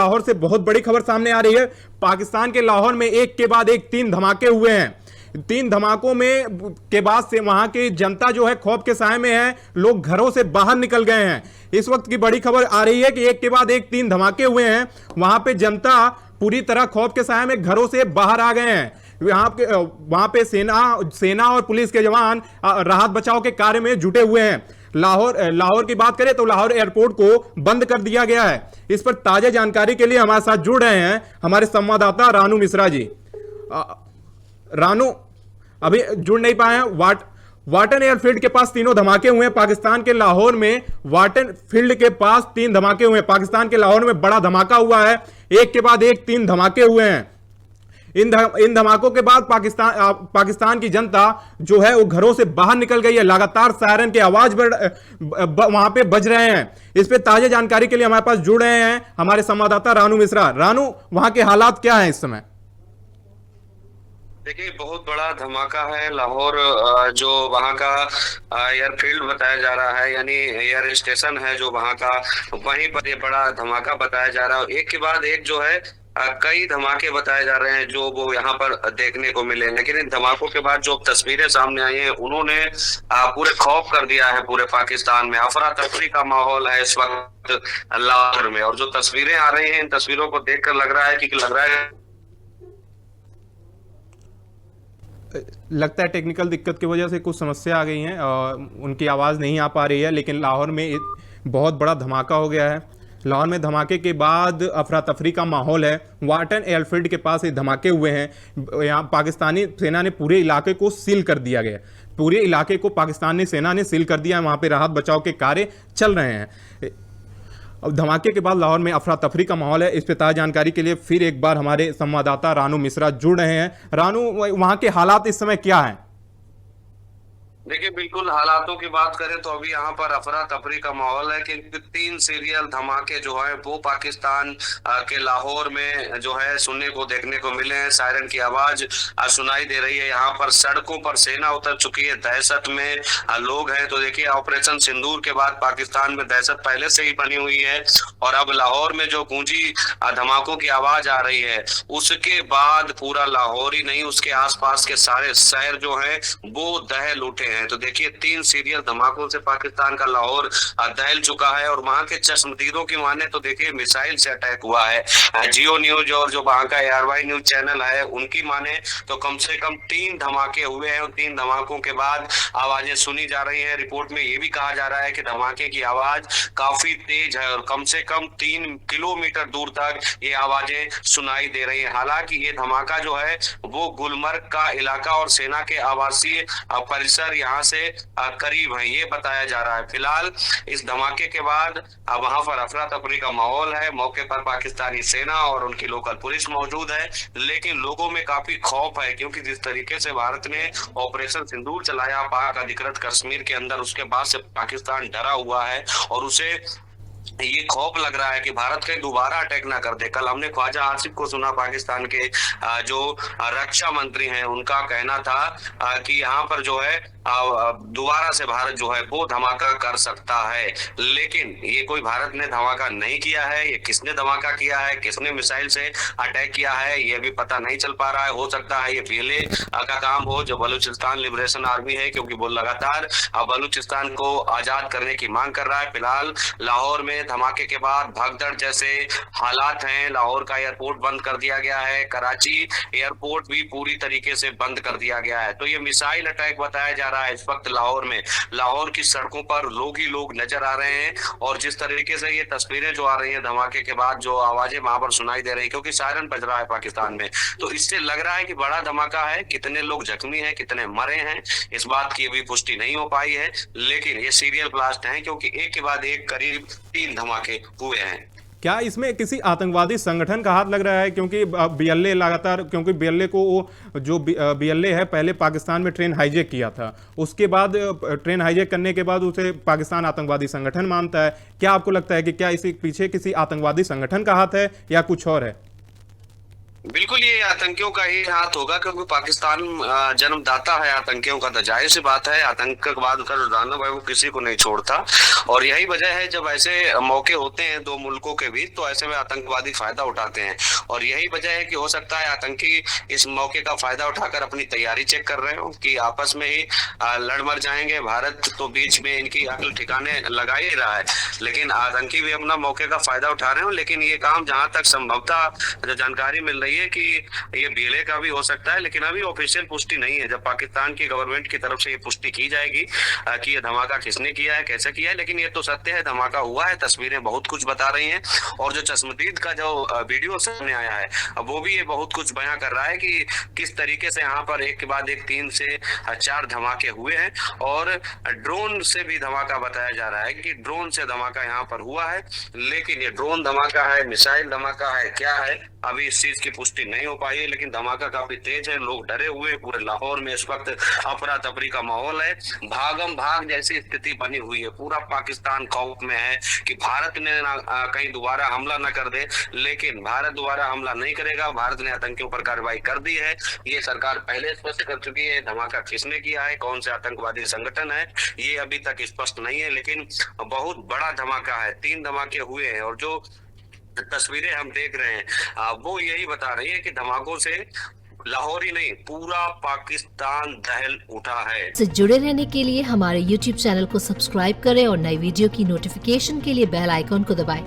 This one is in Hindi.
लाहौर से बहुत बड़ी खबर सामने आ रही है। पाकिस्तान के लाहौर में एक के बाद एक 3 धमाके हुए हैं। 3 धमाकों में के बाद से वहां की जनता जो है खौफ के साए में है, लोग घरों से बाहर निकल गए हैं। इस वक्त की बड़ी खबर आ रही है कि एक के बाद एक 3 धमाके हुए हैं। वहां पे जनता पूरी तरह खौफ के साए में घरों से बाहर आ गए हैं। वहां पे सेना और पुलिस के जवान राहत बचाव के कार्य में जुटे हुए हैं। लाहौर की बात करें तो लाहौर एयरपोर्ट को बंद कर दिया गया है। इस पर ताजा जानकारी के लिए हमारे साथ जुड़ रहे हैं हमारे संवाददाता रानू मिश्रा जी। रानू अभी जुड़ नहीं पाए हैं। वाटन एयरफील्ड के पास तीनों धमाके हुए हैं। पाकिस्तान के लाहौर में वाटन फील्ड के पास 3 धमाके हुए हैं। पाकिस्तान के लाहौर में बड़ा धमाका हुआ है, एक के बाद एक 3 धमाके हुए हैं। इन धमाकों के बाद पाकिस्तान की जनता जो है वो घरों से बाहर निकल गई है। लगातार सायरन के आवाज वहां पे बज रहे हैं। इस पे ताजा जानकारी के लिए हमारे पास जुड़ रहे हैं हमारे संवाददाता रानू मिश्रा। रानू, वहां के हालात क्या हैं इस समय? देखिए, बहुत बड़ा धमाका है लाहौर, जो वहाँ का एयरफील्ड बताया जा रहा है, यानी एयर स्टेशन है जो वहाँ का, वहीं पर ये बड़ा धमाका बताया जा रहा है। एक के बाद एक जो है कई धमाके बताए जा रहे हैं जो वो यहाँ पर देखने को मिले। लेकिन इन धमाकों के बाद जो तस्वीरें सामने आई हैं उन्होंने पूरे खौफ कर दिया है। पूरे पाकिस्तान में अफरा तफरी का माहौल है इस वक्त लाहौर में, और जो तस्वीरें आ रही हैं इन तस्वीरों को देखकर लगता है टेक्निकल दिक्कत की वजह से कुछ समस्या आ गई है, उनकी आवाज़ नहीं आ पा रही है। लेकिन लाहौर में बहुत बड़ा धमाका हो गया है। लाहौर में धमाके के बाद अफरा तफरी का माहौल है। वाटन एयरफील्ड के पास ये धमाके हुए हैं। यहाँ पाकिस्तानी सेना ने पूरे इलाके को सील कर दिया गया। पूरे इलाके को पाकिस्तानी सेना ने सील कर दिया है। वहाँ पे राहत बचाव के कार्य चल रहे हैं। अब धमाके के बाद लाहौर में अफरा तफरी का माहौल है। इस पर ताज़ा जानकारी के लिए फिर एक बार हमारे संवाददाता रानू मिश्रा जुड़ रहे हैं। रानू, वहाँ के हालात इस समय क्या हैं? देखिए, बिल्कुल हालातों की बात करें तो अभी यहाँ पर अफरा तफरी का माहौल है, क्योंकि 3 सीरियल धमाके जो है वो पाकिस्तान के लाहौर में जो है सुनने को देखने को मिले हैं। सायरन की आवाज सुनाई दे रही है। यहाँ पर सड़कों पर सेना उतर चुकी है, दहशत में लोग हैं। तो देखिए, ऑपरेशन सिंदूर के बाद पाकिस्तान में दहशत पहले से ही बनी हुई है, और अब लाहौर में जो गूंजी धमाकों की आवाज आ रही है उसके बाद पूरा लाहौर ही नहीं, उसके आसपास के सारे शहर जो है वो दहल उठे हैं। तो देखिए, 3 सीरियल धमाकों से पाकिस्तान का लाहौर दहल चुका है, और वहां के चश्मदीदों की माने तो देखिए मिसाइल से अटैक हुआ है। जियो न्यूज और जो वहां का एआरवाई न्यूज चैनल है उनकी माने तो कम से कम 3 धमाके हुए हैं, और 3 धमाकों के बाद आवाजें सुनी जा रही है। रिपोर्ट में ये भी कहा जा रहा है कि धमाके की आवाज काफी तेज है और कम से कम 3 किलोमीटर दूर तक ये आवाजें सुनाई दे रही है। हालांकि ये धमाका जो है वो गुलमर्ग का इलाका और सेना के आवासीय परिसर यहाँ से करीब है, ये बताया जा रहा है। फिलहाल इस धमाके के बाद वहां पर अफरा तफरी का माहौल है। मौके पर पाकिस्तानी सेना और उनकी लोकल पुलिस मौजूद है, लेकिन लोगों में काफी खौफ है, क्योंकि जिस तरीके से भारत ने ऑपरेशन सिंदूर चलाया पाक अधिकृत कश्मीर के अंदर, उसके बाद से पाकिस्तान डरा हुआ है और उसे ये खौफ लग रहा है कि भारत कहीं दोबारा अटैक ना कर दे। कल हमने ख्वाजा आसिफ को सुना, पाकिस्तान के जो रक्षा मंत्री हैं, उनका कहना था कि यहाँ पर जो है दोबारा से भारत जो है वो धमाका कर सकता है। लेकिन ये कोई भारत ने धमाका नहीं किया है। ये किसने धमाका किया है, किसने मिसाइल से अटैक किया है, ये भी पता नहीं चल पा रहा है। हो सकता है ये पीएलए का काम हो, जो बलूचिस्तान लिबरेशन आर्मी है, क्योंकि वो लगातार बलूचिस्तान को आजाद करने की मांग कर रहा है। फिलहाल लाहौर में धमाके के बाद भगदड़ जैसे हालात हैं। लाहौर का एयरपोर्ट बंद कर दिया गया है, कराची एयरपोर्ट भी पूरी तरीके से बंद कर दिया गया है। तो ये मिसाइल अटैक बताया जा रहा है इस वक्त लाहौर में। लाहौर की सड़कों पर लोग ही लोग नजर आ रहे हैं, और जिस तरीके से ये तस्वीरें जो आ रही हैं धमाके के बाद, जो आवाजें वहां पर सुनाई दे रही है, क्योंकि सायरन बज रहा है पाकिस्तान में, तो इससे लग रहा है कि बड़ा धमाका है। कितने लोग जख्मी हैं, कितने मरे हैं, इस बात की अभी पुष्टि नहीं हो पाई है, लेकिन ये सीरियल ब्लास्ट है, क्योंकि एक के बाद एक करीब 3 धमाके हुए हैं। क्या इसमें किसी आतंकवादी संगठन का हाथ लग रहा है? क्योंकि बीएलए लगातार, क्योंकि बीएलए को जो बीएलए है पहले पाकिस्तान में ट्रेन हाईजैक किया था, उसके बाद ट्रेन हाईजैक करने के बाद उसे पाकिस्तान आतंकवादी संगठन मानता है। क्या आपको लगता है कि क्या इसी पीछे किसी आतंकवादी संगठन का हाथ है या कुछ और है? बिल्कुल ये आतंकियों का ही हाथ होगा, क्योंकि पाकिस्तान जन्मदाता है आतंकियों का। तो जाहिर सी बात है, आतंकवाद का जो दानव है वो किसी को नहीं छोड़ता। और यही वजह है, जब ऐसे मौके होते हैं दो मुल्कों के बीच, तो ऐसे में आतंकवादी फायदा उठाते हैं। और यही वजह है कि हो सकता है आतंकी इस मौके का फायदा उठाकर अपनी तैयारी चेक कर रहे हो कि आपस में ही लड़ मर जाएंगे। भारत तो बीच में इनकी अकल ठिकाने लगा ही रहा है, लेकिन आतंकी भी अपना मौके का फायदा उठा रहे हो। लेकिन ये काम जहां तक संभवतः जो जानकारी मिल रही है कि ये बीएलए का भी हो सकता है, लेकिन अभी ऑफिशियल पुष्टि नहीं है। जब पाकिस्तान की गवर्नमेंट की तरफ से ये पुष्टि की जाएगी कि ये धमाका किसने किया है, कैसे किया है, लेकिन ये तो सत्य है, धमाका हुआ है। तस्वीरें बहुत कुछ बता रही हैं, और जो चश्मदीद का जो वीडियो सामने आया है, अब वो भी ये बहुत कुछ बयां कर रहा है कि किस तरीके से यहाँ पर एक के बाद एक 3 से 4 धमाके हुए हैं। और ड्रोन से भी धमाका बताया जा रहा है कि ड्रोन से धमाका यहाँ पर हुआ है। लेकिन ये ड्रोन धमाका है, मिसाइल धमाका है, क्या है, अभी इस चीज की पुष्टि नहीं हो पाई है। लेकिन धमाका काफी तेज है, लोग डरे हुए, पूरे लाहौर में इस वक्त अफरा तफरी का माहौल है, भागम भाग जैसी स्थिति बनी हुई है। पूरा पाकिस्तान खौफ में है कि भारत ने कहीं दोबारा हमला न कर दे। लेकिन भारत दोबारा हमला नहीं करेगा, भारत ने आतंकियों पर कार्रवाई कर दी है, ये सरकार पहले स्पष्ट कर चुकी है। धमाका किसने किया है, कौन से आतंकवादी संगठन है, ये अभी तक स्पष्ट नहीं है। लेकिन बहुत बड़ा धमाका है, 3 धमाके हुए हैं, और जो तस्वीरें हम देख रहे हैं वो यही बता रही है कि धमाकों से लाहौर ही नहीं, पूरा पाकिस्तान दहल उठा है। से जुड़े रहने के लिए हमारे YouTube चैनल को सब्सक्राइब करें और नई वीडियो की नोटिफिकेशन के लिए बेल आइकॉन को दबाएं।